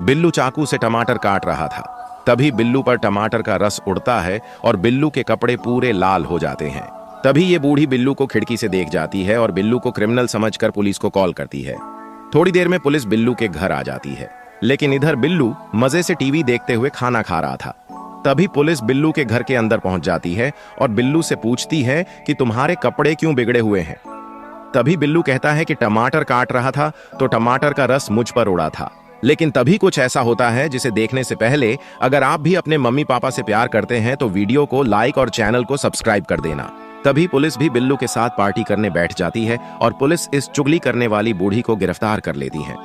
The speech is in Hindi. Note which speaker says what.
Speaker 1: बिल्लू चाकू से टमाटर काट रहा था। तभी बिल्लू पर टमाटर का रस उड़ता है और बिल्लू के कपड़े पूरे लाल हो जाते हैं। तभी ये बूढ़ी बिल्लू को खिड़की से देख जाती है और बिल्लू को क्रिमिनल समझकर पुलिस को कॉल करती है। थोड़ी देर में पुलिस बिल्लू के घर आ जाती है, लेकिन इधर बिल्लू मजे से टीवी देखते हुए खाना खा रहा था। तभी पुलिस बिल्लू के घर के अंदर पहुंच जाती है और बिल्लू से पूछती है कि तुम्हारे कपड़े क्यों बिगड़े हुए हैं। तभी बिल्लू कहता है कि टमाटर काट रहा था तो टमाटर का रस मुझ पर उड़ा था। लेकिन तभी कुछ ऐसा होता है जिसे देखने से पहले अगर आप भी अपने मम्मी पापा से प्यार करते हैं तो वीडियो को लाइक और चैनल को सब्सक्राइब कर देना। तभी पुलिस भी बिल्लू के साथ पार्टी करने बैठ जाती है और पुलिस इस चुगली करने वाली बूढ़ी को गिरफ्तार कर लेती है।